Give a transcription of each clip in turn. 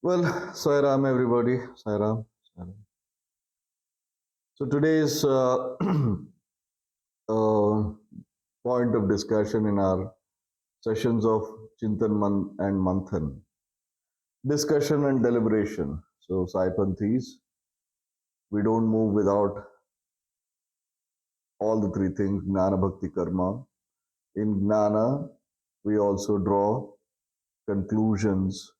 Well, Sai Ram, everybody. Sai Ram. Sai Ram. So today's uh, point of discussion in our sessions of Chintan and Manthan, discussion and deliberation. So Sai Panthis, we don't move without all the three things: Gnana, Bhakti, Karma. In Gnana, we also draw conclusions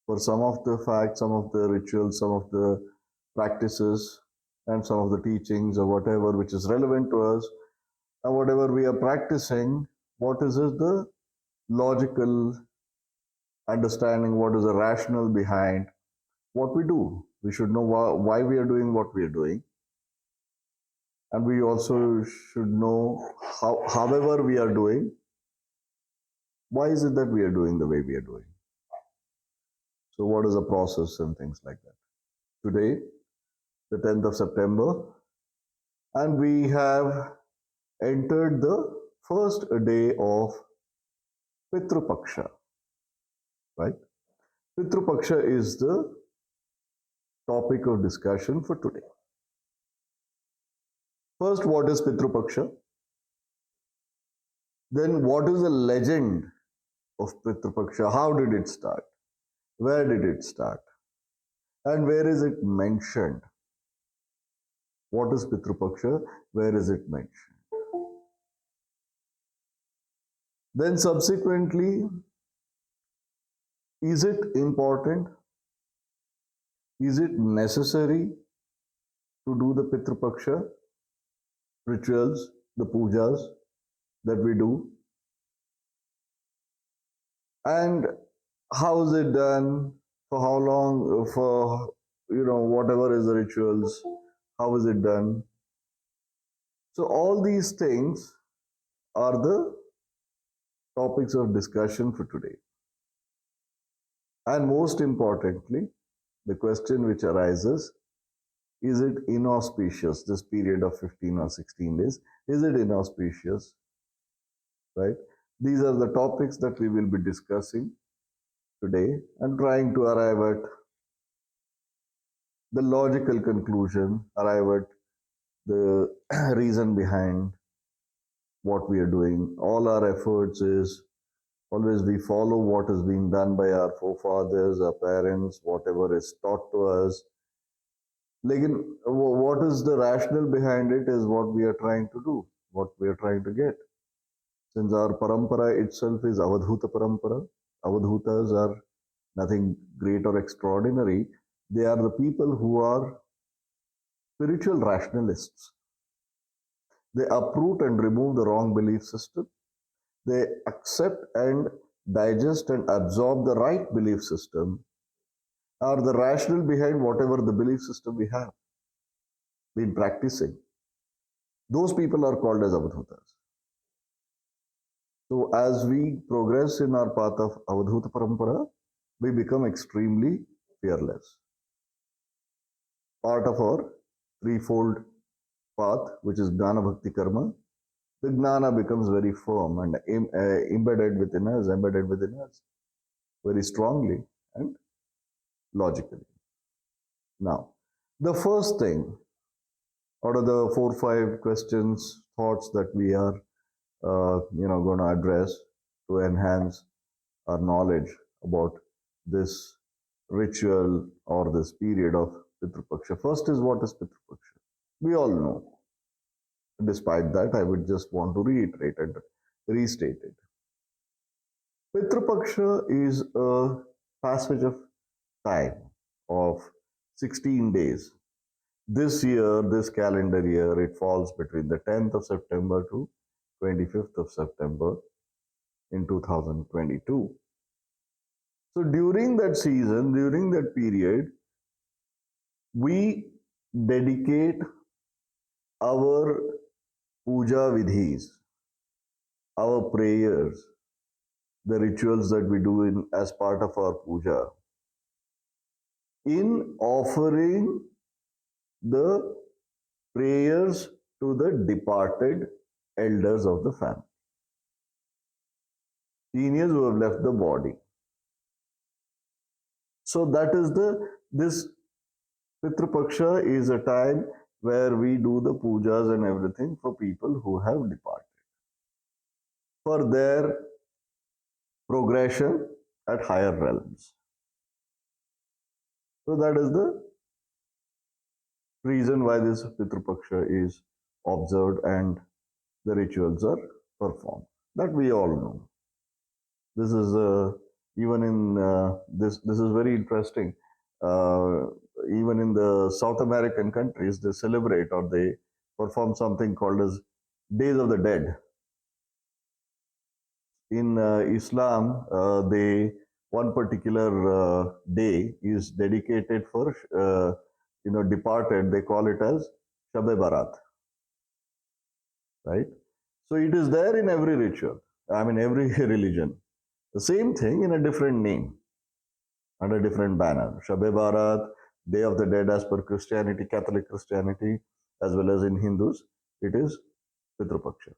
for some of the facts, some of the rituals, some of the practices, and some of the teachings or whatever which is relevant to us, and whatever we are practicing, what is the logical understanding, what is the rationale behind what we do. We should know why we are doing what we are doing, and we also should know however we are doing, why is it that we are doing the way we are doing. So, what is the process and things like that. Today, the 10th of September, and we have entered the first day of Pitru Paksha, right? Pitru Paksha is the topic of discussion for today. First, what is Pitru Paksha? Then, what is the legend of Pitru Paksha? How did it start? Where did it start? And where is it mentioned? What is Pitru Paksha? Where is it mentioned? Then, subsequently, is it important? Is it necessary to do the Pitru Paksha rituals, the pujas that we do? And how is it done? For how long? For whatever is the rituals, how is it done? So all these things are the topics of discussion for today. And most importantly, the question which arises: is it inauspicious? This period of 15 or 16 days, is it inauspicious? Right? These are the topics that we will be discussing today and trying to arrive at the logical conclusion, arrive at the reason behind what we are doing. All our efforts is always we follow what is being done by our forefathers, our parents, whatever is taught to us. Like, what is the rationale behind it is what we are trying to do, what we are trying to get. Since our parampara itself is Avadhuta parampara, Avadhutas are nothing great or extraordinary. They are the people who are spiritual rationalists. They uproot and remove the wrong belief system. They accept and digest and absorb the right belief system, or the rationale behind whatever the belief system we have been practicing. Those people are called as Avadhutas. So as we progress in our path of Avadhuta Parampara, we become extremely fearless. Part of our threefold path, which is Gnana Bhakti Karma, the Gnana becomes very firm and embedded within us very strongly and logically. Now, the first thing out of the 4 or 5 questions, thoughts that we are, going to address to enhance our knowledge about this ritual or this period of Pitru Paksha. First is, what is Pitru Paksha? We all know. Despite that, I would just want to reiterate and restate it. Pitru Paksha is a passage of time of 16 days. This year, this calendar year, it falls between the 10th of September to 25th of September in 2022. So during that season, during that period, we dedicate our puja vidhis, our prayers, the rituals that we do as part of our puja, in offering the prayers to the departed elders of the family, seniors who have left the body. So that is this Pitru Paksha is a time where we do the pujas and everything for people who have departed, for their progression at higher realms. So that is the reason why this Pitru Paksha is observed and the rituals are performed. That we all know. This is even in this. This is very interesting. Uh, Even in the South American countries, they celebrate or they perform something called as Days of the Dead. In Islam, they one particular day is dedicated for departed. They call it as Shab Barat, right? So it is there in every ritual. I mean, every religion. The same thing in a different name, under different banner. Shab Barat, Day of the Dead, as per Christianity, Catholic Christianity, as well as in Hindus, it is Pitru Paksha.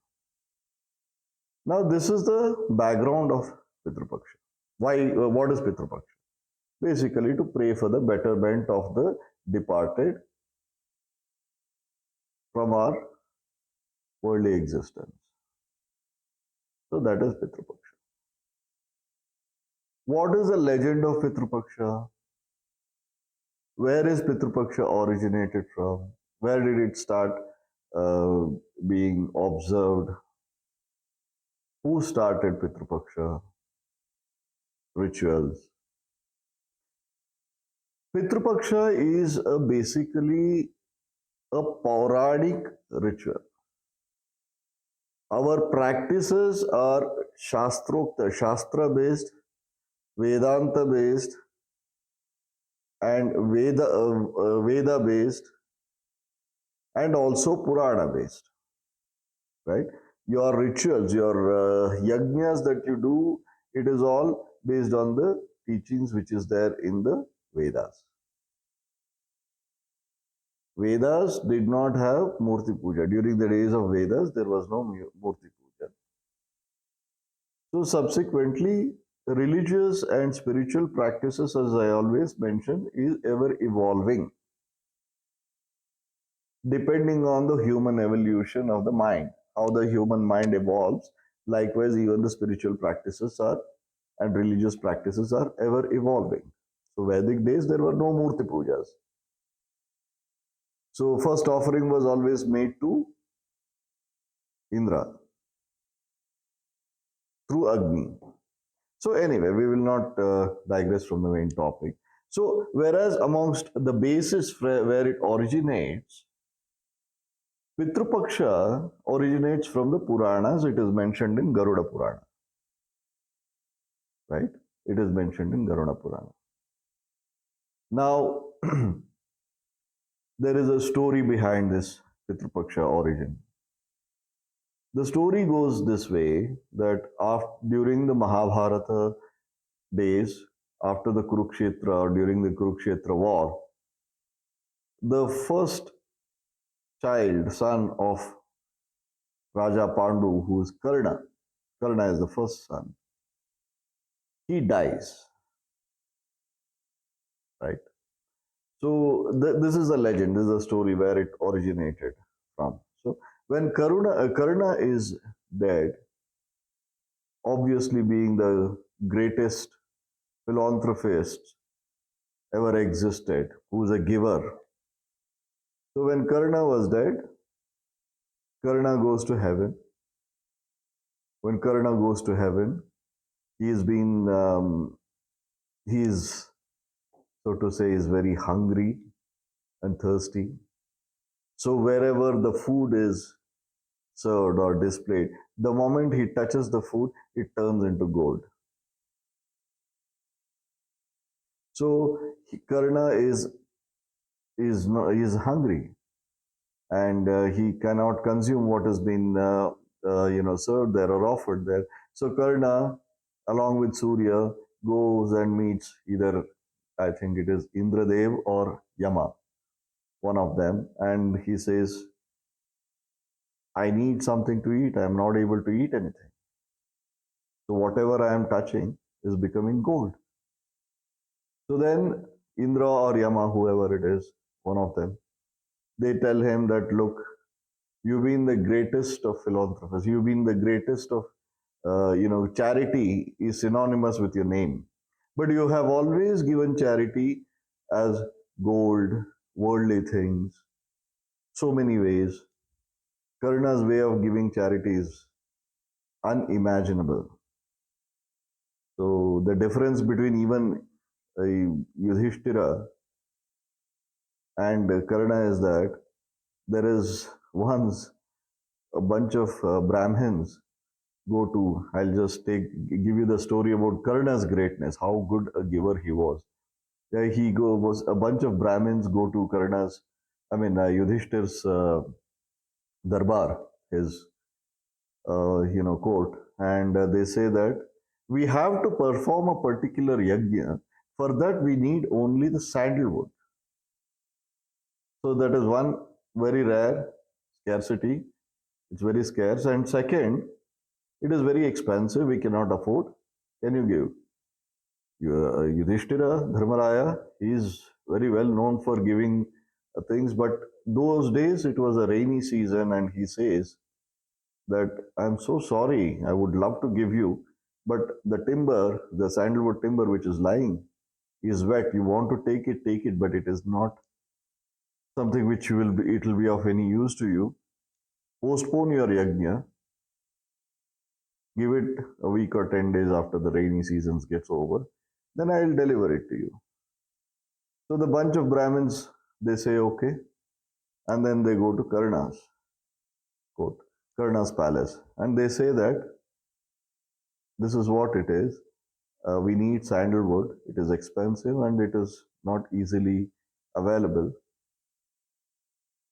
Now, this is the background of Pitru Paksha. Why? What is Pitru Paksha? Basically, to pray for the betterment of the departed from our worldly existence. So that is Pitru Paksha. What is the legend of Pitru Paksha? Where is Pitru Paksha originated from? Where did it start uh, being observed? Who started Pitru Paksha rituals? Pitru Paksha is basically a Pauranic ritual. Our practices are Shastra based, Vedanta based, and Veda based, and also Purana based, right? Your rituals, your yajnas that you do, it is all based on the teachings which is there in the Vedas. Vedas did not have Murti Puja. During the days of Vedas, there was no Murti Puja. So subsequently, religious and spiritual practices, as I always mention, is ever evolving depending on the human evolution of the mind, how the human mind evolves. Likewise, even the spiritual practices are and religious practices are ever evolving. So Vedic days there were no Murti Pujas. So first offering was always made to Indra through Agni. So anyway, we will not digress from the main topic. So whereas amongst the basis where it originates, Pitru Paksha originates from the Puranas. It is mentioned in Garuda Purana, right? It is mentioned in Garuda Purana. Now, there is a story behind this Pitru Paksha origin. The story goes this way that during the Mahabharata days, after the Kurukshetra or during the Kurukshetra war, the first child, son of Raja Pandu, who is Karna is the first son, he dies, right? So this is a legend, this is a story where it originated from. So when Karna is dead, obviously being the greatest philanthropist ever existed, who's a giver. So when Karna was dead, Karna goes to heaven. When Karna goes to heaven, he has been, he is, so to say, is very hungry and thirsty. So wherever the food is served or displayed, the moment he touches the food, it turns into gold. So Karna is hungry, and he cannot consume what has been served there or offered there. So Karna, along with Surya, goes and meets either, I think it is Indradev or Yama, one of them, and he says, I need something to eat. I am not able to eat anything. So whatever I am touching is becoming gold. So then Indra or Yama, whoever it is, one of them, they tell him that, look, you've been the greatest of philanthropists. You've been the greatest of, charity is synonymous with your name. But you have always given charity as gold, worldly things, so many ways. Karna's way of giving charity is unimaginable. So the difference between even Yudhishthira and Karna is that there is once a bunch of Brahmins go to, I'll just give you the story about Karna's greatness, how good a giver he was. Yeah, was a bunch of Brahmins go to Yudhishthir's darbar, his court, and they say that we have to perform a particular yajna. For that, we need only the sandalwood. So that is one very rare scarcity. It's very scarce. And second, it is very expensive. We cannot afford. Can you give? Yudhishthira, Dharmaraya, he is very well known for giving things, but those days it was a rainy season, and he says that I'm so sorry, I would love to give you, but the timber, the sandalwood timber which is lying, is wet. You want to take it, but it is not something which it will be of any use to you. Postpone your yajna, give it a week or 10 days after the rainy seasons gets over, then I'll deliver it to you. So the bunch of Brahmins, they say okay, and then they go to Karna's court, Karna's palace, and they say that this is what it is. We need sandalwood. It is expensive and it is not easily available.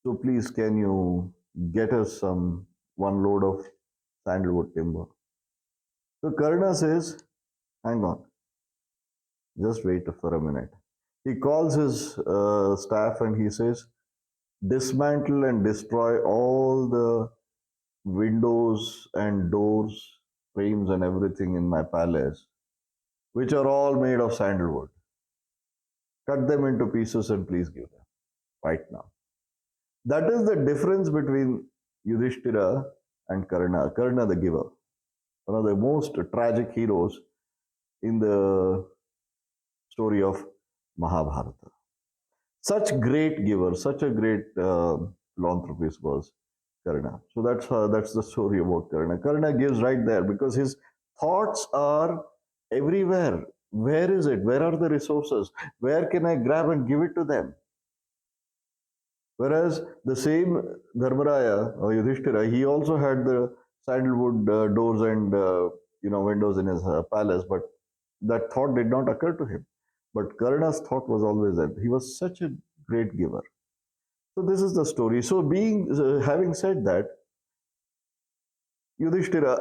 So please, can you get us one load of sandalwood timber? So Karna says, hang on, just wait for a minute. He calls his staff and he says, dismantle and destroy all the windows and doors, frames and everything in my palace, which are all made of sandalwood. Cut them into pieces and please give them right now. That is the difference between Yudhishthira and Karna. Karna the giver, one of the most tragic heroes in the story of Mahabharata. Such great giver, such a great philanthropist was Karna. So that's the story about Karna. Karna gives right there because his thoughts are everywhere. Where is it? Where are the resources? Where can I grab and give it to them? Whereas the same Dharmaraya or Yudhishthira, he also had the sandalwood doors and windows in his palace, but that thought did not occur to him. But Karna's thought was always that he was such a great giver. So this is the story. So having said that, Yudhishthira,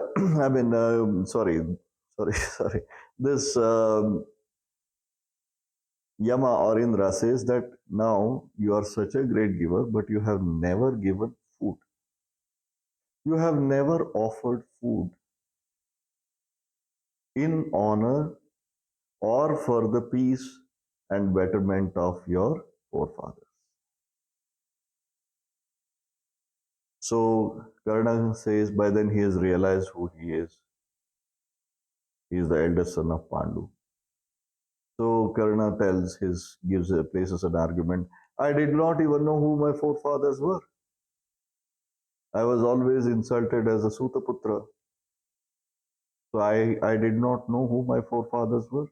sorry. This Yama or Indra says that now you are such a great giver, but you have never given food. You have never offered food in honor or for the peace and betterment of your forefathers. So Karna says by then he has realized who he is. He is the eldest son of Pandu. So Karna places an argument. I did not even know who my forefathers were. I was always insulted as a Sutaputra. So I did not know who my forefathers were.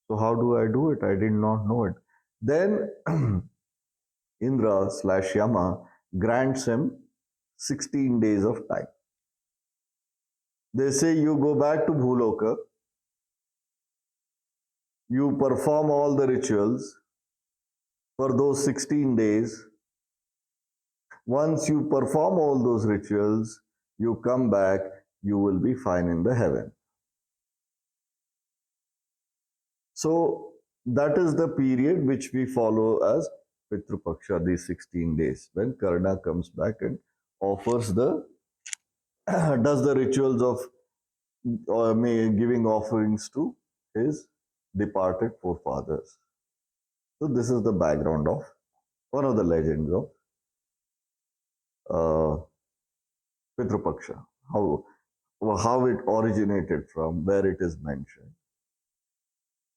So how do I do it? I did not know it. Then Indra/Yama grants him 16 days of time. They say you go back to Bhuloka, you perform all the rituals for those 16 days. Once you perform all those rituals, you come back, you will be fine in the heaven. So that is the period which we follow as Pitru Paksha, these 16 days, when Karna comes back and offers does the rituals of giving offerings to his departed forefathers. So this is the background of one of the legends of uh, Pitru Paksha, how it originated from, where it is mentioned.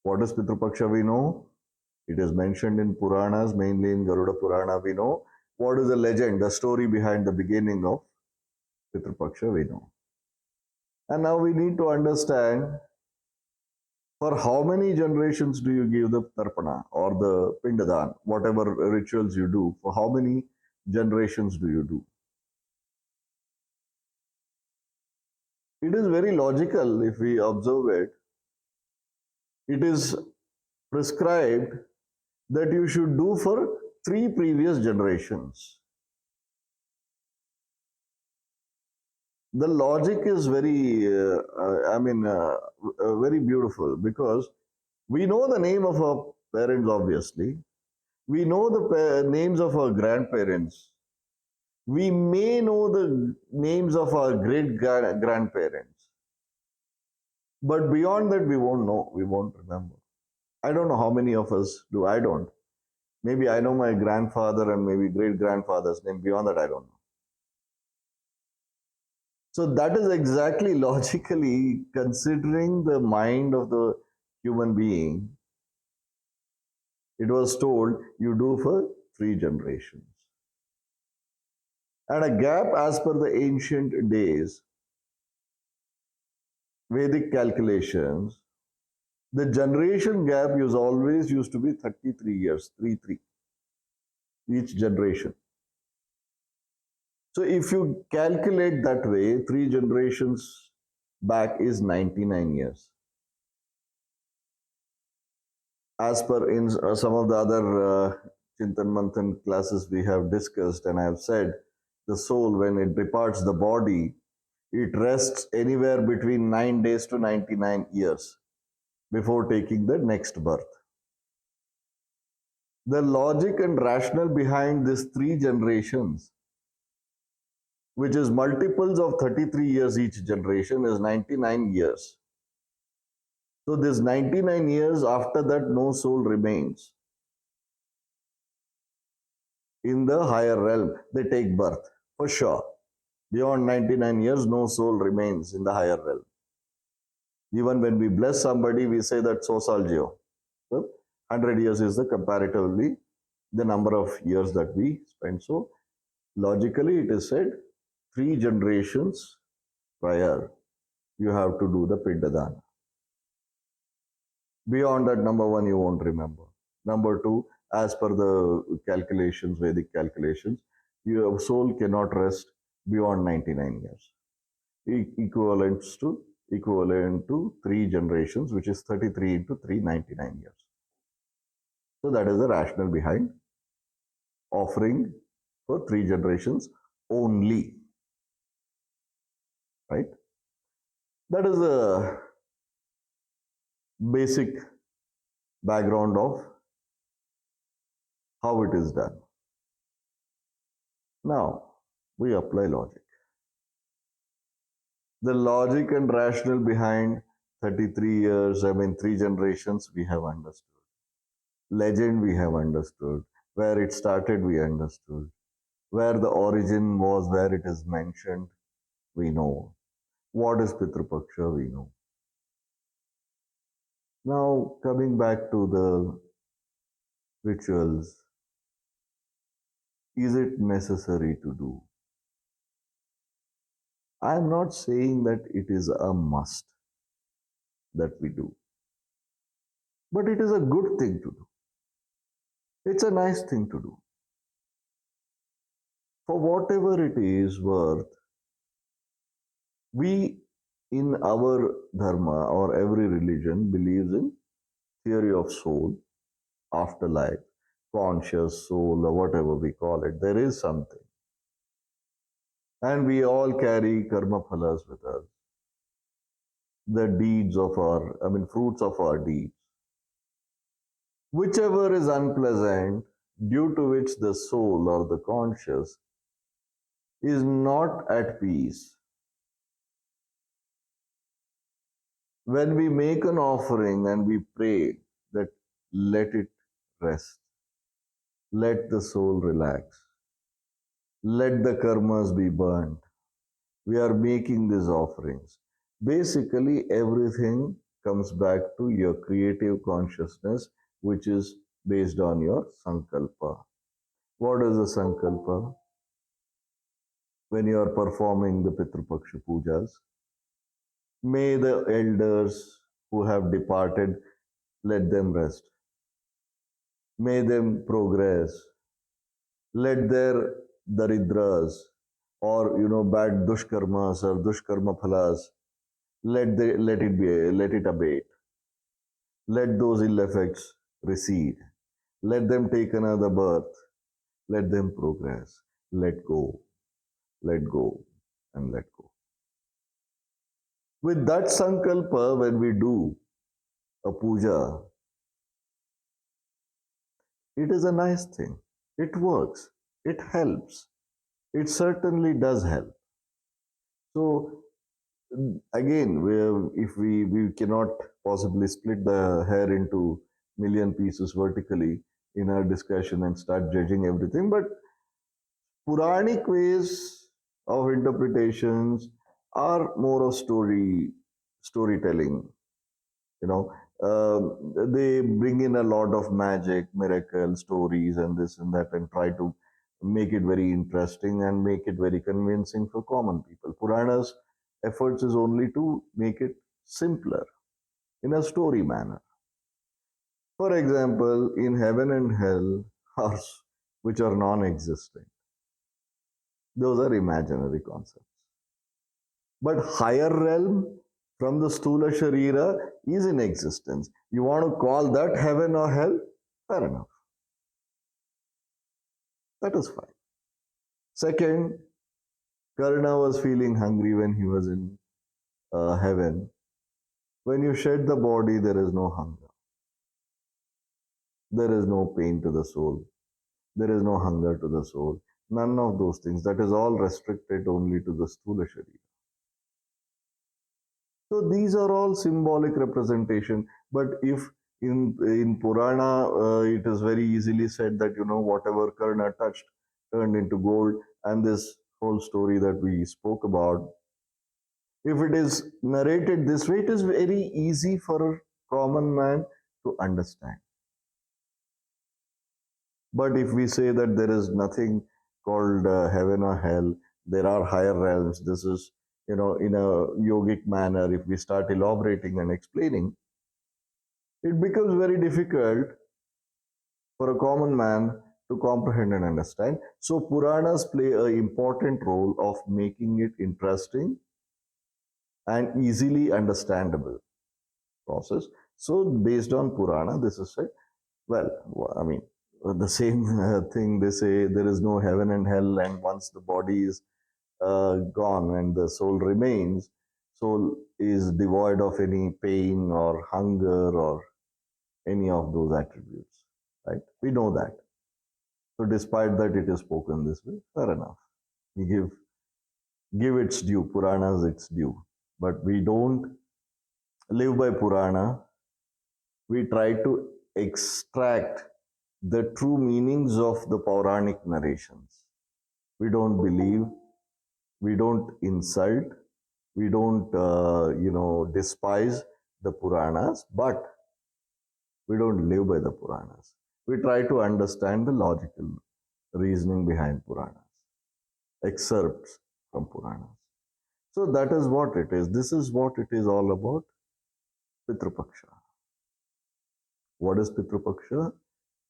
What is Pitru Paksha? We know it is mentioned in Puranas, mainly in Garuda Purana. We know what is the legend, the story behind the beginning of Pitru Paksha. We know, and now we need to understand for how many generations do you give the tarpana or the pindadan, whatever rituals you do. For how many generations do you do? It is very logical if we observe it. It is prescribed that you should do for 3 previous generations. The logic is very beautiful because we know the name of our parents, obviously. We know the names of our grandparents. We may know the names of our great grandparents. But beyond that, we won't know. We won't remember. I don't know how many of us do. I don't. Maybe I know my grandfather and maybe great grandfather's name. Beyond that, I don't know. So that is exactly logically considering the mind of the human being. It was told you do for 3 generations. And a gap as per the ancient days, Vedic calculations, the generation gap is always used to be 33 years, 3 each generation. So if you calculate that way, 3 generations back is 99 years. As per in some of the other Chintan Manthan classes we have discussed, and I have said, the soul, when it departs the body, it rests anywhere between 9 days to 99 years before taking the next birth. The logic and rationale behind these 3 generations, which is multiples of 33 years each generation, is 99 years. So this 99 years, after that, no soul remains. In the higher realm, they take birth, for sure. Beyond 99 years, no soul remains in the higher realm. Even when we bless somebody, we say that sosalgio. So 100 years is the comparatively the number of years that we spend. So logically, it is said 3 generations prior, you have to do the pindadana. Beyond that, number one, you won't remember. Number two, as per the calculations, Vedic calculations, your soul cannot rest beyond 99 years. Equivalent to 3 generations, which is 33 into 3, 99 years. So that is the rationale behind offering for 3 generations only. Right? That is the basic background of how it is done. Now, we apply logic. The logic and rationale behind 33 years, 3 generations, we have understood. Legend, we have understood. Where it started, we understood. Where the origin was, where it is mentioned, we know. What is Pitru Paksha, we know. Now, coming back to the rituals, is it necessary to do? I am not saying that it is a must that we do, but it is a good thing to do. It's a nice thing to do. For whatever it is worth, we in our dharma or every religion believes in theory of soul, afterlife, conscious soul, or whatever we call it. There is something. And we all carry karma phalas with us. The deeds of fruits of our deeds. Whichever is unpleasant, due to which the soul or the conscious is not at peace, When we make an offering and we pray that let it rest, let the soul relax, let the karmas be burnt, we are making these offerings. Basically, everything comes back to your creative consciousness, which is based on your sankalpa. What is the sankalpa? When you are performing the Pitru Paksha pujas, may the elders who have departed, let them rest. May them progress. Let their daridras or bad dushkarmas or dushkarma phalas, let it abate. Let those ill effects recede. Let them take another birth. Let them progress. Let go, and let go. With that sankalpa, when we do a puja, it is a nice thing. It works. It helps. It certainly does help. So again, if we cannot possibly split the hair into million pieces vertically in our discussion and start judging everything, but Puranic ways of interpretations are more of storytelling. You know, they bring in a lot of magic, miracle stories, and this and that, and try to make it very interesting and make it very convincing for common people. Puranas' efforts is only to make it simpler in a story manner. For example, in heaven and hell, are, which are non-existent, those are imaginary concepts. But higher realm from the Stula Sharira is in existence. You want to call that heaven or hell? Fair enough. That is fine. Second, Karna was feeling hungry when he was in heaven. When you shed the body, there is no hunger. There is no pain to the soul. There is no hunger to the soul. None of those things. That is all restricted only to the Stula Sharira. So these are all symbolic representation. But if in Purana it is very easily said that whatever Karna touched turned into gold, and this whole story that we spoke about, if it is narrated this way, it is very easy for a common man to understand. But if we say that there is nothing called heaven or hell, there are higher realms, this is, in a yogic manner, if we start elaborating and explaining, it becomes very difficult for a common man to comprehend and understand. So Puranas play an important role of making it interesting and easily understandable process. So based on Purana, this is said, well, I mean, the same thing they say, there is no heaven and hell, and once the body is gone and the soul remains, soul is devoid of any pain or hunger or any of those attributes, right? We know that. So despite that it is spoken this way, fair enough. We give its due, Puranas its due. But we don't live by Purana. We try to extract the true meanings of the Puranic narrations. We don't believe, we don't insult, we don't, despise the Puranas, but we don't live by the Puranas. We try to understand the logical reasoning behind Puranas, excerpts from Puranas. So that is what it is. This is what it is all about, Pitru Paksha. What is Pitru Paksha?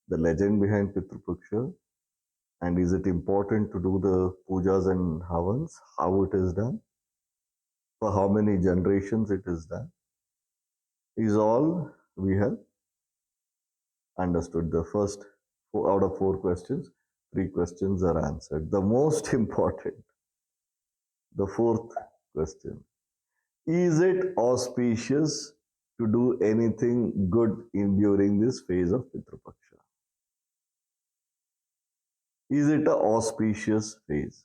The legend behind Pitru Paksha, and is it important to do the pujas and havans, how it is done, for how many generations it is done, is all we have understood. The first out of 4 questions, 3 questions are answered. The most important, the fourth question, is it auspicious to do anything good in during this phase of Pitru Paksha? Is it an auspicious phase?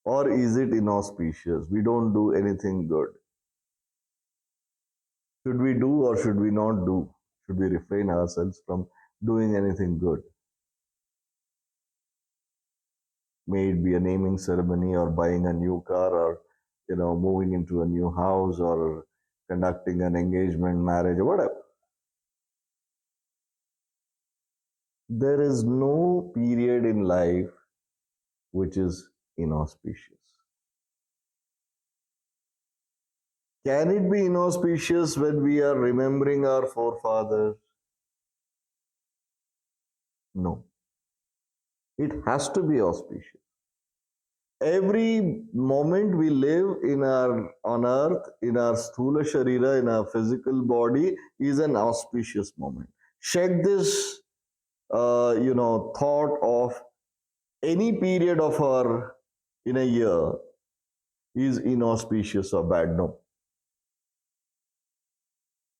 Or is it inauspicious? We don't do anything good. Should we do or should we not do? Should we refrain ourselves from doing anything good? May it be a naming ceremony or buying a new car or moving into a new house or conducting an engagement, marriage, or whatever. There is no period in life which is inauspicious. Can it be inauspicious when we are remembering our forefathers? No. It has to be auspicious. Every moment we live in our on earth, in our sthula sharira, in our physical body, is an auspicious moment. Check this, thought of any period of our in a year is inauspicious or bad. No.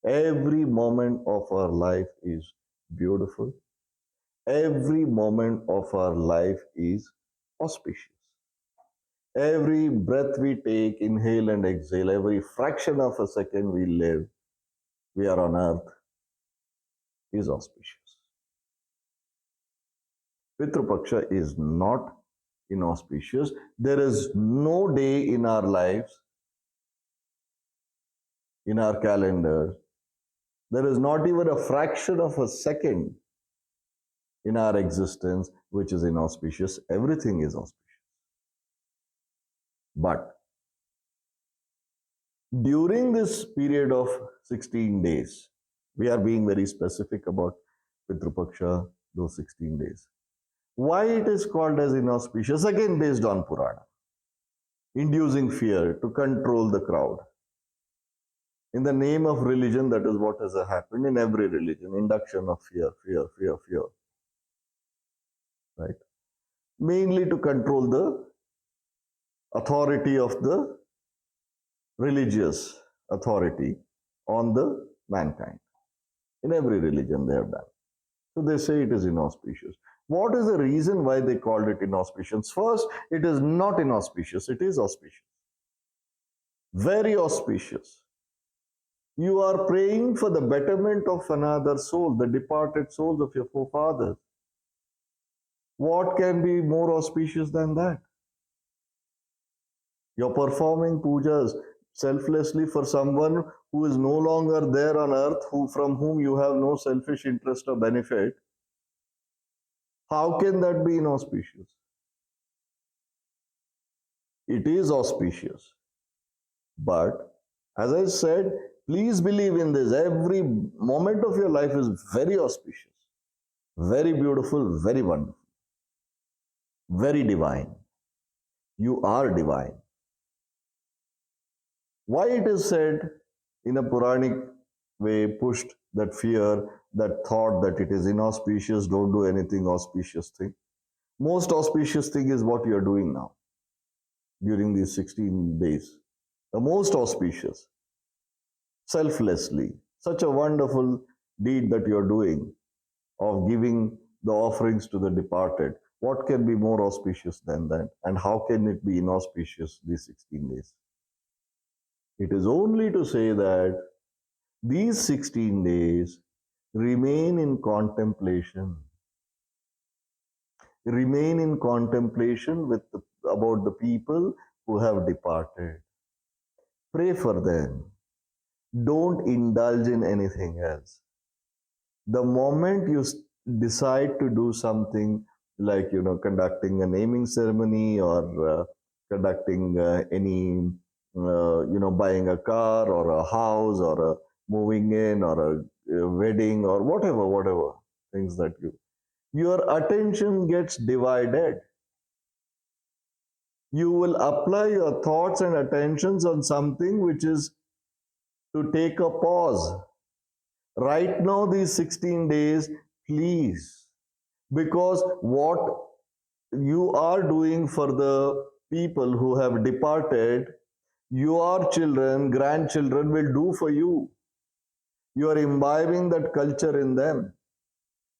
Every moment of our life is beautiful. Every moment of our life is auspicious. Every breath we take, inhale and exhale, every fraction of a second we live, we are on earth, is auspicious. Pitru Paksha is not inauspicious. There is no day in our lives, in our calendars, there is not even a fraction of a second in our existence which is inauspicious. Everything is auspicious. But during this period of 16 days, we are being very specific about Pitru Paksha, those 16 days. Why it is called as inauspicious? Again, based on Purana. Inducing fear to control the crowd. In the name of religion, that is what has happened in every religion. Induction of fear, fear, fear, fear. Right? Mainly to control the authority of the religious authority on the mankind. In every religion they have done. So they say it is inauspicious. What is the reason why they called it inauspicious? First, it is not inauspicious, it is auspicious. Very auspicious. You are praying for the betterment of another soul, the departed souls of your forefathers. What can be more auspicious than that? You're performing pujas selflessly for someone who is no longer there on earth, from whom you have no selfish interest or benefit. How can that be inauspicious? It is auspicious. But as I said, please believe in this. Every moment of your life is very auspicious, very beautiful, very wonderful, very divine. You are divine. Why it is said in a Puranic way, pushed that fear, that thought that it is inauspicious, don't do anything auspicious thing. Most auspicious thing is what you are doing now during these 16 days. The most auspicious, selflessly, such a wonderful deed that you are doing of giving the offerings to the departed. What can be more auspicious than that? And how can it be inauspicious these 16 days? It is only to say that these 16 days remain in contemplation. Remain in contemplation about the people who have departed. Pray for them. Don't indulge in anything else. The moment you decide to do something like conducting a naming ceremony or conducting any buying a car or a house or a moving in or a wedding or whatever things that your attention gets divided. You will apply your thoughts and attentions on something which is to take a pause. Right now, these 16 days, please, because what you are doing for the people who have departed, your children, grandchildren will do for you. You are imbibing that culture in them.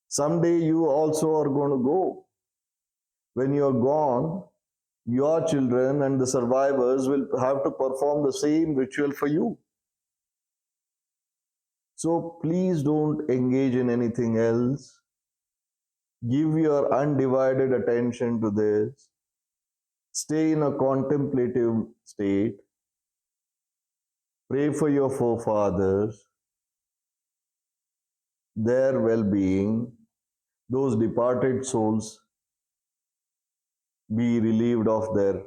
Someday you also are going to go. When you are gone, your children and the survivors will have to perform the same ritual for you. So please don't engage in anything else. Give your undivided attention to this. Stay in a contemplative state. Pray for your forefathers, their well being, those departed souls be relieved of their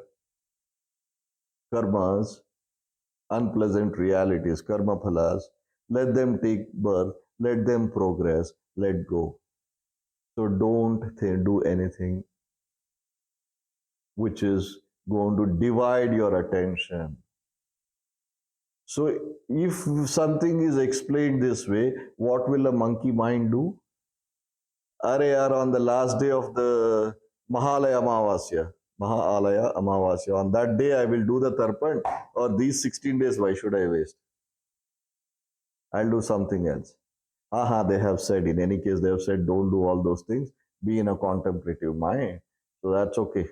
karmas, unpleasant realities, karma phalas. Let them take birth, let them progress, let go. So don't do anything which is going to divide your attention. So if something is explained this way, what will a monkey mind do? Are yaar, on the last day of the Mahalaya Amavasya, on that day I will do the tarpan, or these 16 days, why should I waste? I'll do something else. Aha, they have said, in any case, they have said, don't do all those things, be in a contemplative mind. So that's okay.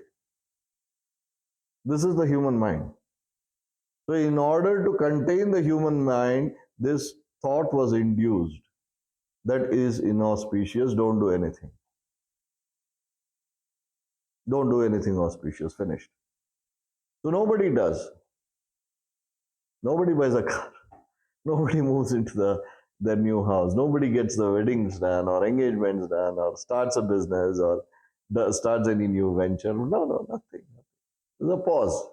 This is the human mind. So, in order to contain the human mind, this thought was induced. That is inauspicious, don't do anything. Don't do anything auspicious, finished. So, nobody does. Nobody buys a car. Nobody moves into their new house. Nobody gets the weddings done or engagements done or starts a business or starts any new venture. No, nothing. There's a pause.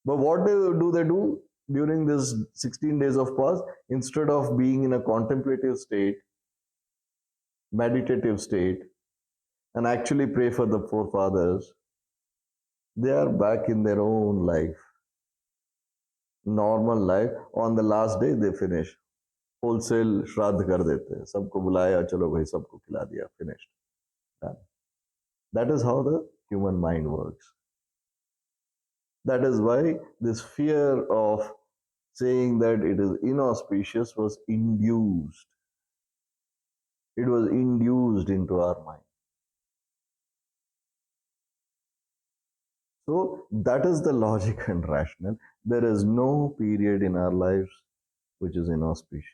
But what do they do during this 16 days of pause? Instead of being in a contemplative state, meditative state, and actually pray for the forefathers, they are back in their own life, normal life. On the last day, they finish. Wholesale श्राद्ध कर देते हैं, सबको बुलाया, चलो भाई सबको खिला दिया, finished. Done. That is how the human mind works. That is why this fear of saying that it is inauspicious was induced. It was induced into our mind. So that is the logic and rationale. There is no period in our lives which is inauspicious.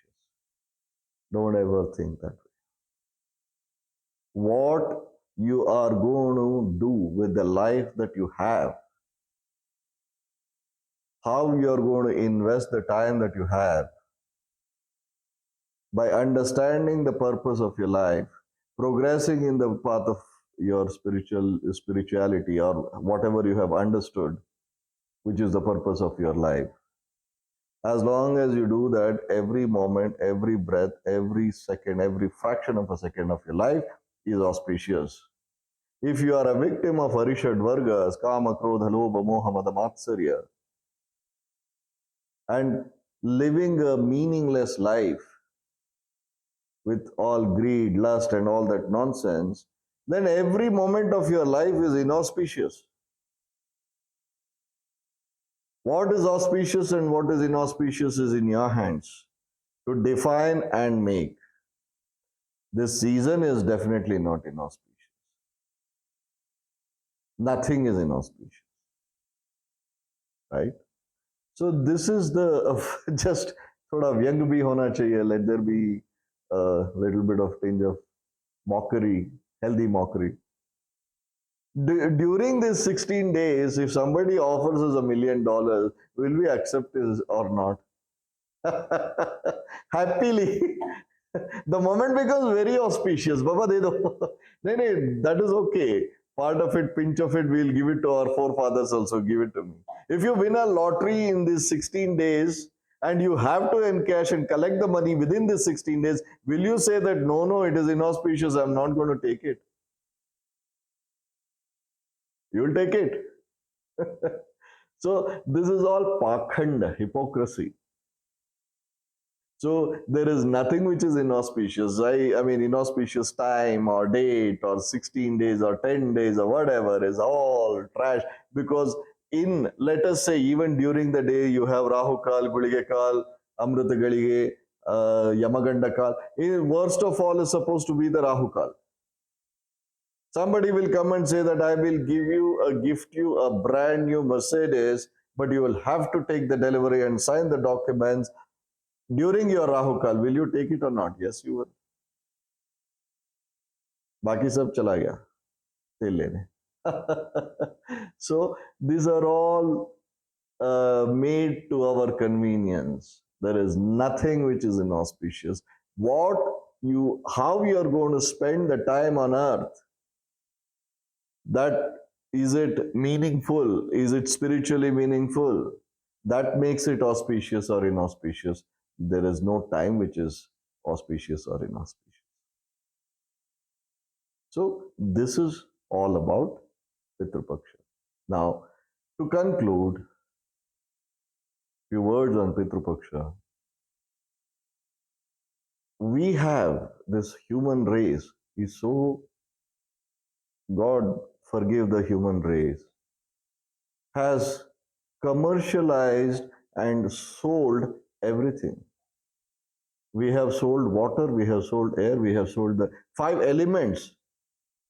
Don't ever think that way. What you are going to do with the life that you have, how you are going to invest the time that you have, by understanding the purpose of your life, progressing in the path of your spirituality or whatever you have understood, which is the purpose of your life. As long as you do that, every moment, every breath, every second, every fraction of a second of your life is auspicious. If you are a victim of Arishad Vargas, Kama, Krodha, Lobha, Moha, Mada, Matsarya, and living a meaningless life with all greed, lust, and all that nonsense, then every moment of your life is inauspicious. What is auspicious and what is inauspicious is in your hands to define and make. This season is definitely not inauspicious. Nothing is inauspicious, right? So this is the just thoda vyang bhi hona chahiye. Let there be a little bit of tinge of mockery, healthy mockery. During these 16 days, if somebody offers us $1 million, will we accept it or not? Happily. The moment becomes very auspicious. Baba, de do. That is okay. Part of it, pinch of it, we'll give it to our forefathers also. Give it to me. If you win a lottery in these 16 days and you have to encash and collect the money within these 16 days, will you say that no, it is inauspicious, I'm not going to take it? You will take it. So this is all pakhanda, hypocrisy. So there is nothing which is inauspicious. I mean, inauspicious time or date or 16 days or 10 days or whatever is all trash. Because let us say, even during the day, you have Rahu Kal, Gulige Kal, Amrita Galige, Yamaganda Kal. Worst of all is supposed to be the Rahu Kal. Somebody will come and say that I will gift you a brand new Mercedes, but you will have to take the delivery and sign the documents During your Rahu Kal, will you take it or not? Yes, you will. बाकी सब चला गया तेल लेने. So these are all made to our convenience. There is nothing which is inauspicious. How you are going to spend the time on earth, that is it meaningful? Is it spiritually meaningful? That makes it auspicious or inauspicious. There is no time which is auspicious or inauspicious. So this is all about Pitru Paksha. Now, to conclude, few words on Pitru Paksha. We have this human race is so, God forgive the human race, has commercialized and sold everything. We have sold water, we have sold air, we have sold the five elements.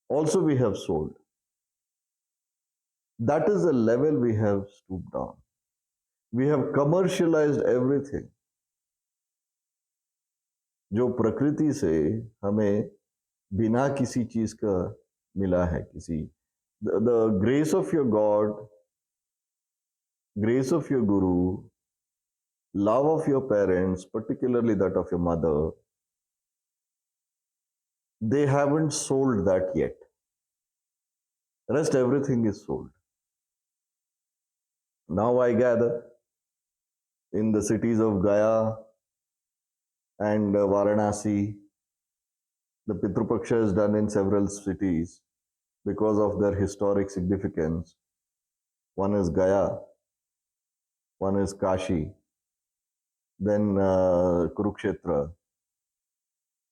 Also, we have sold. That is the level we have stooped down. We have commercialized everything. जो प्रकृति से हमें बिना किसी चीज का मिला है, किसी the grace of your God, grace of your Guru, love of your parents, particularly that of your mother, they haven't sold that yet. Rest everything is sold. Now I gather in the cities of Gaya and Varanasi, the Pitru Paksha is done in several cities because of their historic significance. One is Gaya, one is Kashi, then Kurukshetra,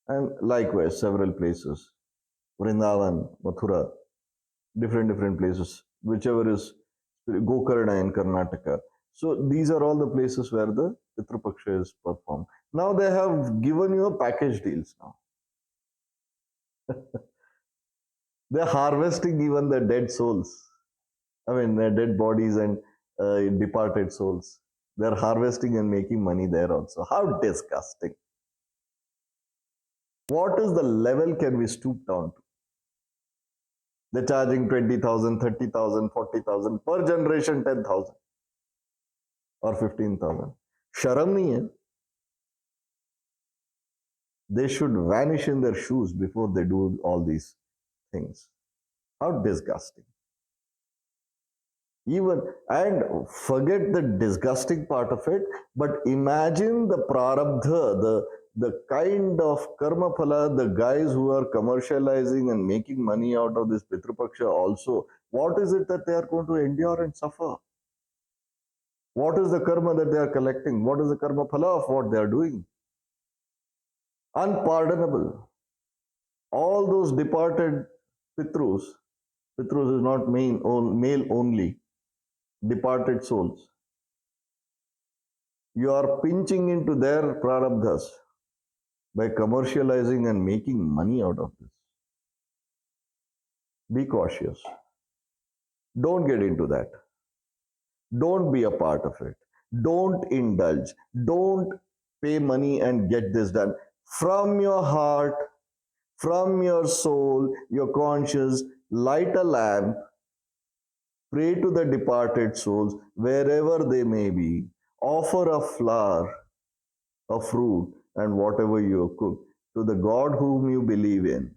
and likewise several places. Vrindavan, Mathura, different places, whichever is Gokarna in Karnataka. So these are all the places where the Pitru Paksha is performed. Now they have given you a package deals now. They're harvesting even the dead souls. I mean, dead bodies and departed souls. They're harvesting and making money there also. How disgusting. What is the level can we stoop down to? They're charging 20,000, 30,000, 40,000 per generation, 10,000 or 15,000. Sharam nahi hai. They should vanish in their shoes before they do all these things. How disgusting. Even, and forget the disgusting part of it, but imagine the prarabdha, the kind of karma phala, the guys who are commercializing and making money out of this Pitru Paksha also, what is it that they are going to endure and suffer? What is the karma that they are collecting? What is the karma phala of what they are doing? Unpardonable. All those departed Pitrus is not male only, departed souls. You are pinching into their prarabdhas by commercializing and making money out of this. Be cautious. Don't get into that. Don't be a part of it. Don't indulge. Don't pay money and get this done. From your heart, from your soul, your conscience, light a lamp, pray to the departed souls wherever they may be, offer a flower, a fruit, and whatever you cook to the God whom you believe in,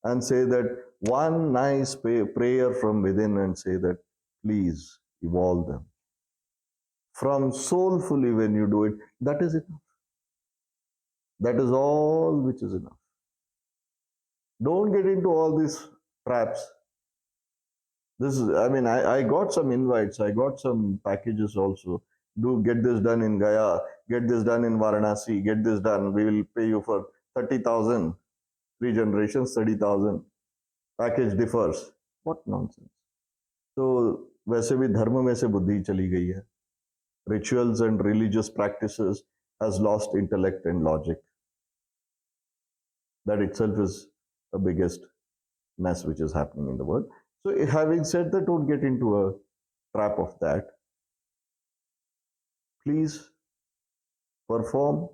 and say that one nice prayer from within and say that, please evolve them. From soulfully when you do it, that is enough. That is all which is enough. Don't get into all these traps. This is, I mean, I got some invites, I got some packages also. Do get this done in Gaya, get this done in Varanasi, get this done. We will pay you for 30,000, 3 generations, 30,000. Package differs. What nonsense. So, वैसे भी धर्म में से बुद्धि चली गई है. Rituals and religious practices has lost intellect and logic. That itself is the biggest mess which is happening in the world. So having said that, don't get into a trap of that. Please Perform,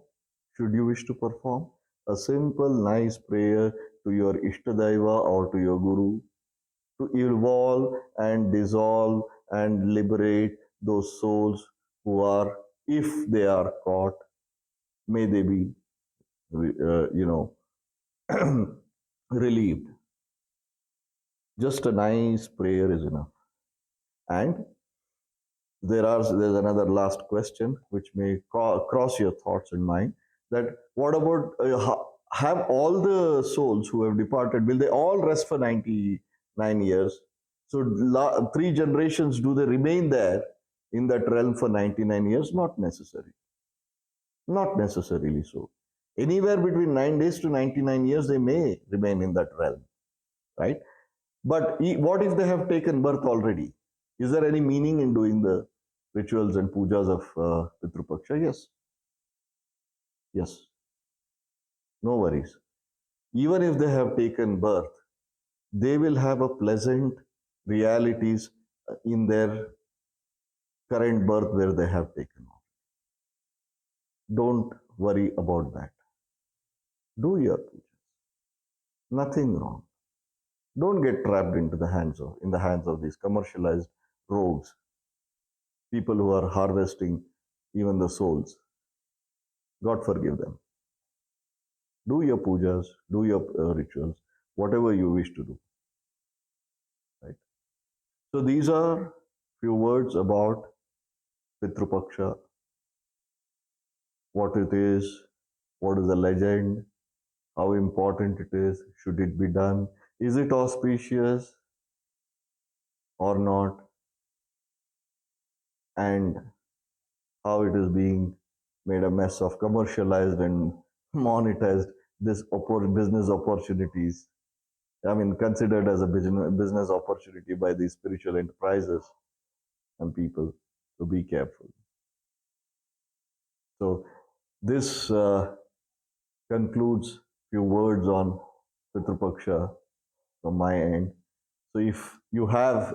should you wish to perform, a simple, nice prayer to your Ishtadaiva or to your Guru to evolve and dissolve and liberate those souls who are, if they are caught, may they be, you know, relieved. Just a nice prayer is enough. And there's another last question which may cross your thoughts and mind, that what about have all the souls who have departed, will they all rest for 99 years? So three generations, do they remain there in that realm for 99 years? Not necessary. Not necessarily so. Anywhere between 9 days to 99 years they may remain in that realm, right? But what if they have taken birth already? Is there any meaning in doing the rituals and pujas of Pitru Paksha? Yes. Yes. No worries. Even if they have taken birth, they will have a pleasant realities in their current birth where they have taken on. Don't worry about that. Do your pujas. Nothing wrong. Don't get trapped into in the hands of these commercialized rogues, people who are harvesting even the souls. God forgive them. Do your pujas, do your rituals, whatever you wish to do. Right. So these are few words about Pitru Paksha, what it is, what is the legend, how important it is, should it be done, is it auspicious or not, and how it is being made a mess of, commercialized and monetized, this business opportunities. I mean, considered as a business opportunity by these spiritual enterprises and people. So be careful. So this concludes few words on Pitru Paksha from my end. So if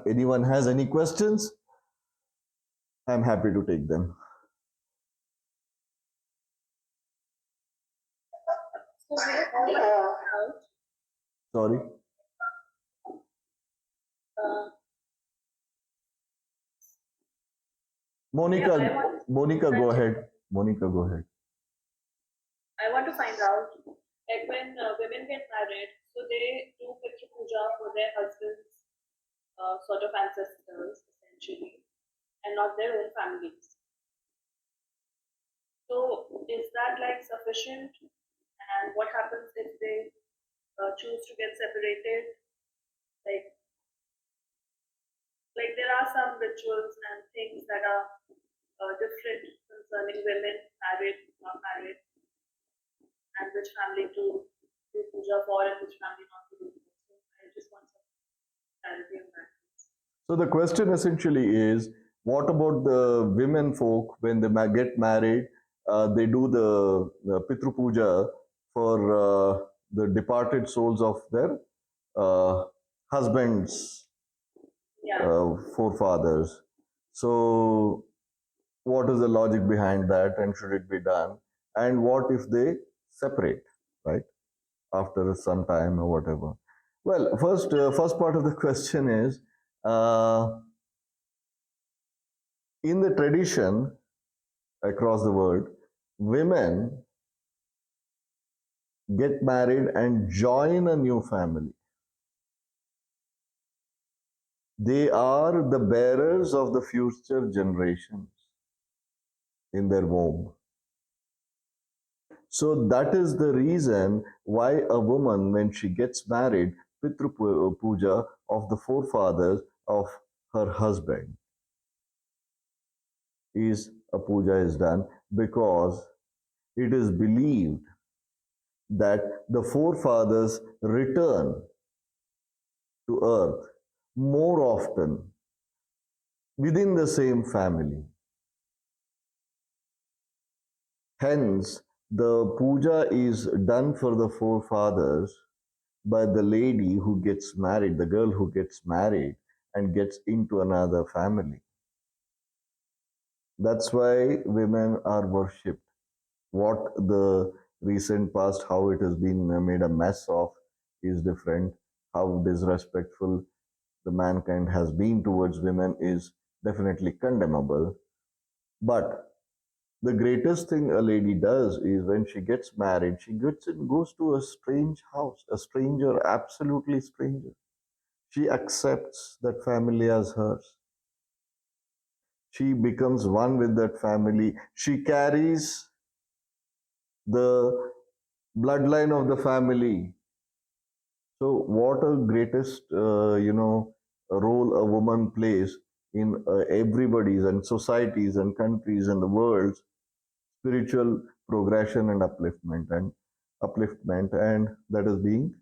anyone has any questions, I'm happy to take them. Sorry. Monica, Monica, go ahead. Monica, go ahead. I want to find out, like when women get married, so they do Pitru Puja for their husbands, sort of ancestors, essentially, and not their own families. So is that like sufficient? And what happens if they choose to get separated? Like, there are some rituals and things that are different concerning women, married, not married, and which family to do puja for and which family not to do. So I just want some clarity on that. So the question essentially is, what about the women folk when they get married? They do the Pitru Puja for the departed souls of their husbands, forefathers. So what is the logic behind that, and should it be done? And what if they separate, right, after some time or whatever? Well, first part of the question is, in the tradition across the world, women get married and join a new family. They are the bearers of the future generations in their womb. So that is the reason why a woman, when she gets married, Pitru Puja of the forefathers of her husband is a puja is done, because it is believed that the forefathers return to earth more often within the same family. Hence, the puja is done for the forefathers by the lady who gets married, the girl who gets married and gets into another family. That's why women are worshipped What the recent past, how it has been made a mess of, is different. How disrespectful the mankind has been towards women is definitely condemnable. But the greatest thing a lady does is when she gets married, she gets and goes to a strange house, a stranger, absolutely stranger. She accepts that family as hers. She becomes one with that family. She carries the bloodline of the family. So, what a greatest, role a woman plays in everybody's and societies and countries and the world's spiritual progression and upliftment, and that is being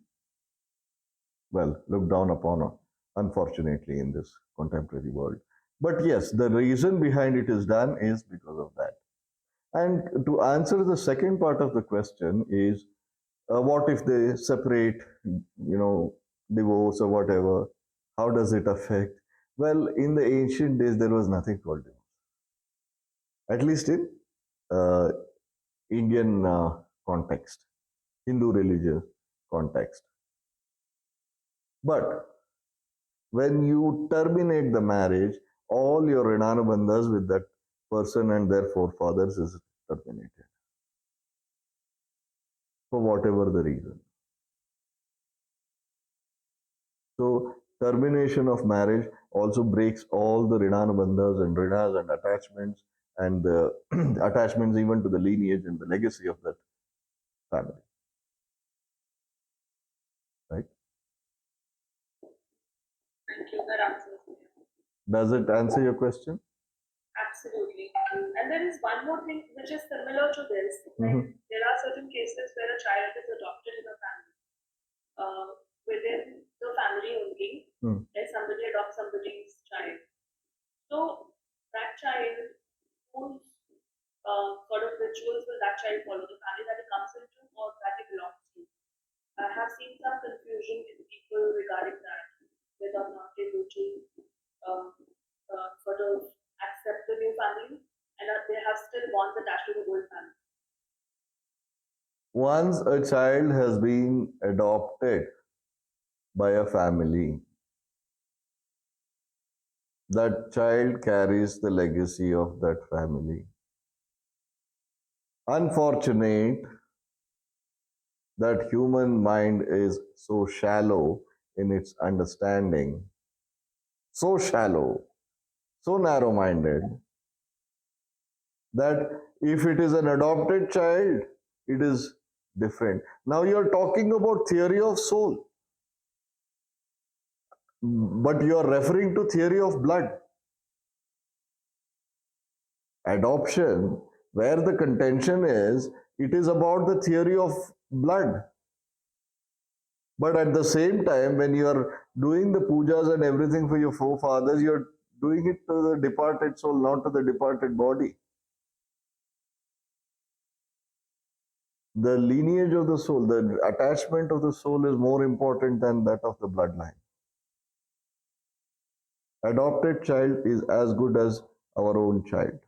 looked down upon, unfortunately, in this contemporary world. But yes, the reason behind it is done is because of that. And to answer the second part of the question is, what if they separate, divorce or whatever? How does it affect? Well, in the ancient days, there was nothing called divorce, at least in uh, Indian context, Hindu religious context. But when you terminate the marriage, all your Rinanabandhas with that person and their forefathers is terminated for whatever the reason. So termination of marriage also breaks all the Rinanabandhas and Rinas and attachments and the attachments even to the lineage and the legacy of that family. Right? Thank you. That answers me. Does it answer your question? Absolutely. And there is one more thing which is similar to this. Mhm. There are certain cases where a child is adopted in a family. Within the family only, like somebody adopts somebody's child. So that child, whose sort of rituals will that child follow? The family that it comes into or that it belongs to? I have seen some confusion in people regarding that, whether or not they go to um, sort of accept the new family and they have still bonds attached to the old family. Once a child has been adopted by a family, that child carries the legacy of that family. Unfortunate that human mind is so shallow in its understanding, so shallow, so narrow minded, that if it is an adopted child, it is different. Now you're talking about theory of soul, but you're referring to theory of blood. Adoption, where the contention is, it is about the theory of blood. But at the same time, when you are doing the pujas and everything for your forefathers, you're doing it to the departed soul, not to the departed body. The lineage of the soul, the attachment of the soul is more important than that of the bloodline. Adopted child is as good as our own child.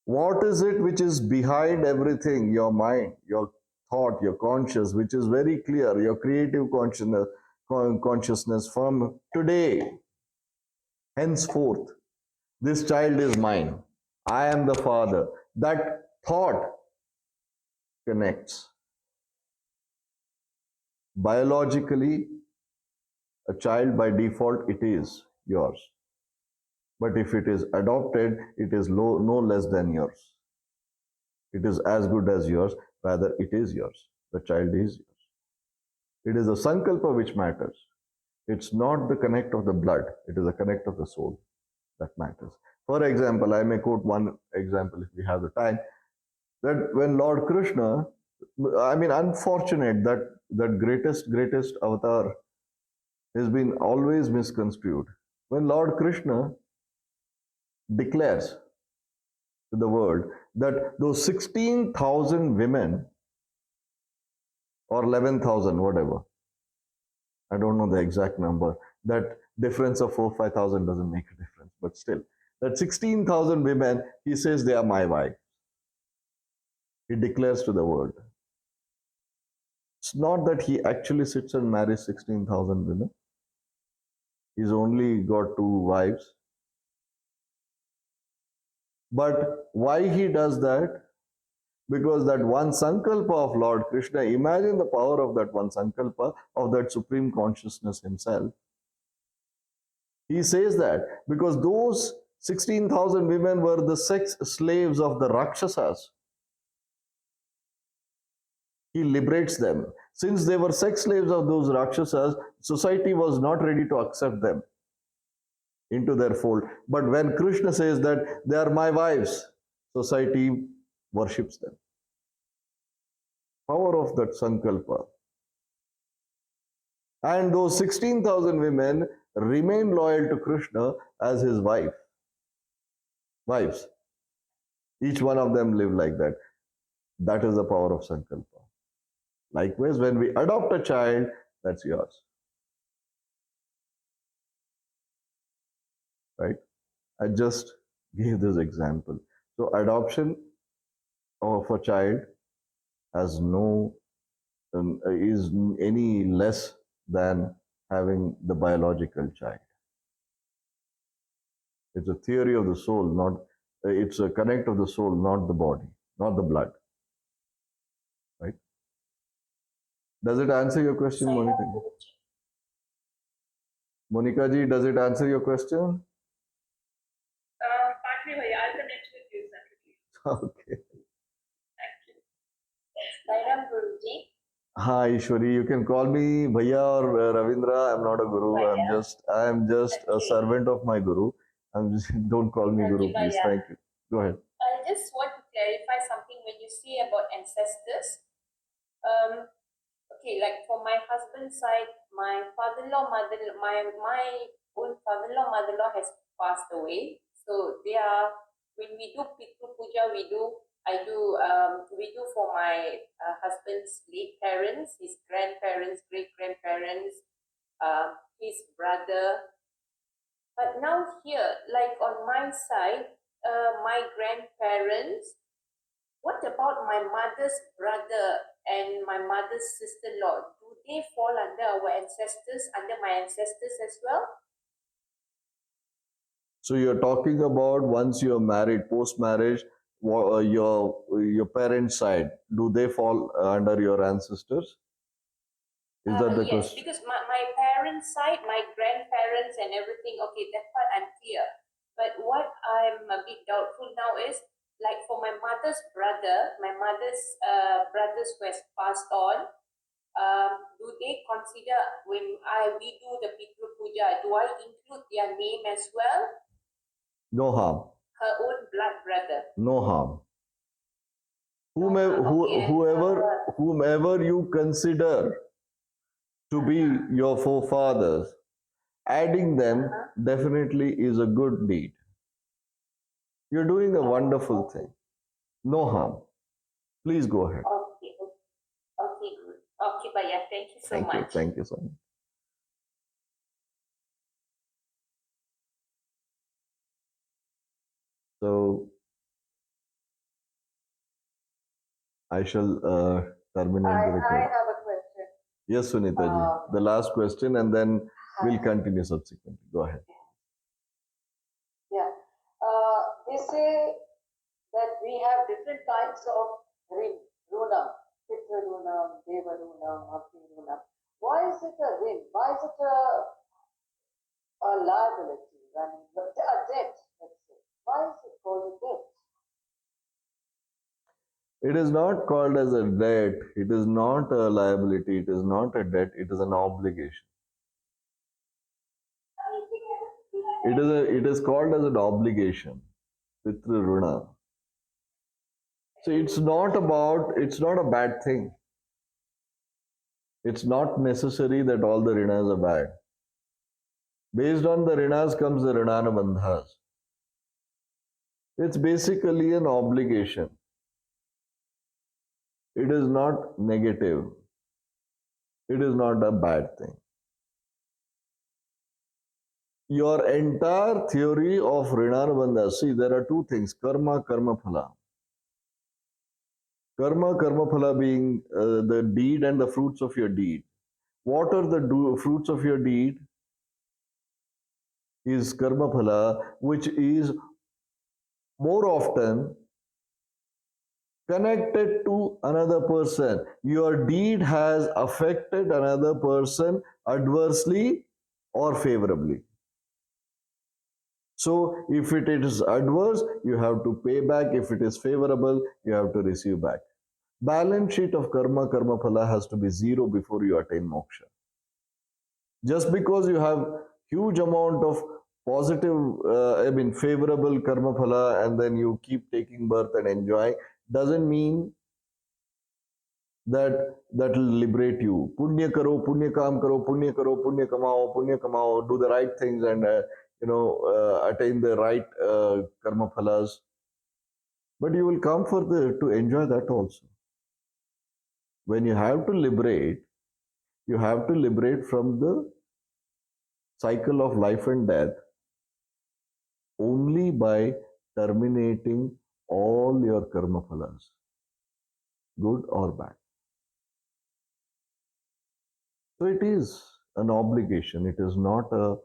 What is it which is behind everything? Your mind, your thought, your conscious, which is very clear, your creative consciousness from today, henceforth, this child is mine. I am the father. That thought connects. Biologically, a child by default, it is yours. But if it is adopted, it is no less than yours. It is as good as yours, rather, it is yours. The child is yours. It is the sankalpa which matters. It's not the connect of the blood, it is the connect of the soul that matters. For example, I may quote one example if we have the time, that when Lord Krishna, unfortunate that that greatest avatar has been always misconstrued. When Lord Krishna declares to the world that those 16,000 women or 11,000, whatever, I don't know the exact number, that difference of 4,000-5,000 doesn't make a difference, but still, that 16,000 women, he says they are my wife. He declares to the world. It's not that he actually sits and marries 16,000 women. He's only got 2 wives. But why he does that? Because that one sankalpa of Lord Krishna, imagine the power of that one sankalpa, of that supreme consciousness himself. He says that because those 16,000 women were the sex slaves of the Rakshasas. He liberates them. Since they were sex slaves of those Rakshasas, society was not ready to accept them into their fold. But when Krishna says that they are my wives, society worships them. Power of that sankalpa. And those 16,000 women remain loyal to Krishna as his wives. Each one of them live like that. That is the power of sankalpa. Likewise, when we adopt a child, that's yours. Right? I just gave this example. So adoption of a child has no is any less than having the biological child. It's a theory of the soul, not it's a connect of the soul, not the body, not the blood. Right? Does it answer your question, Monica? Monica ji, does it answer your question? Partly, Bhaiya. I'll connect with you separately. Okay. Thank you. Sai Ram Guruji. Hi, Ishwari. You can call me Bhaiya or Ravindra. I'm not a guru. I'm just a servant of my guru. Don't call me guru, please. Thank you. Go ahead. I just want to clarify something when you say about ancestors. Okay, like for my husband's side, my father-in-law, my own father-in-law, mother-in-law has passed away. So they are, when we do Pitru Puja, we do for my husband's late parents, his grandparents, great-grandparents, his brother. But now here, like on my side, my grandparents, what about my mother's brother and my mother's sister-in-law? Do they fall under our ancestors, under my ancestors as well? So you're talking about once you're married, post-marriage, your parents' side, do they fall under your ancestors? Is that the Yes, question? because my parents' side, my grandparents and everything, okay, that part I'm clear. But what I'm a bit doubtful now is, like for my mother's brother, my mother's brothers who has passed on, do they consider when we do the Pitru Puja, do I include their name as well? No harm. Her own blood brother. No harm. Whomever you consider to be your forefathers, adding them definitely is a good deed. You're doing a wonderful thing. No harm. Please go ahead. Okay, good. Okay, Bhaiya, thank you so much. Thank you so much. So I shall terminate the recording. I have a question. Yes, Sunita ji. The last question, and then we'll continue subsequently. Go ahead. Yeah. They say that we have different kinds of runam, Pitru runam, Deva runam, Bhakti runam. Why is it a rin? Why is it a liability? I mean, a debt, let's say. Why is it called a debt? It is not called as a debt. It is not a liability. It is not a debt. It is an obligation. It is called as an obligation. Pitru runa. So it's not a bad thing. It's not necessary that all the rinas are bad. Based on the rinas comes the rinana bandhas. It's basically an obligation. It is not negative. It is not a bad thing. Your entire theory of rinana bandhas, see, there are two things, karma, karma phala. Karma, karma phala being the deed and the fruits of your deed. What are the fruits of your deed? Is karma phala, which is more often connected to another person. Your deed has affected another person adversely or favorably. So, if it is adverse, you have to pay back. If it is favorable, you have to receive back. Balance sheet of karma, karma phala has to be zero before you attain moksha. Just because you have huge amount of positive, favorable karma phala, and then you keep taking birth and enjoy, doesn't mean that will liberate you. Punya karo, punya kaam karo, punya karo, punya kamao, do the right things and attain the right karma phalas. But you will come further to enjoy that also. When you have to liberate from the cycle of life and death only by terminating all your karma phalas, good or bad. So it is an obligation, it is not a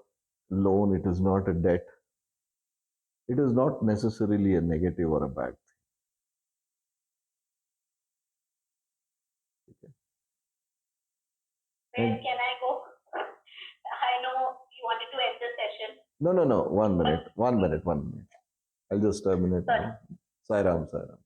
loan, it is not a debt, it is not necessarily a negative or a bad thing. Where And can I go? I know you wanted to end the session. no, 1 minute. I'll just terminate Sorry. now. Sai Ram, Sai Ram.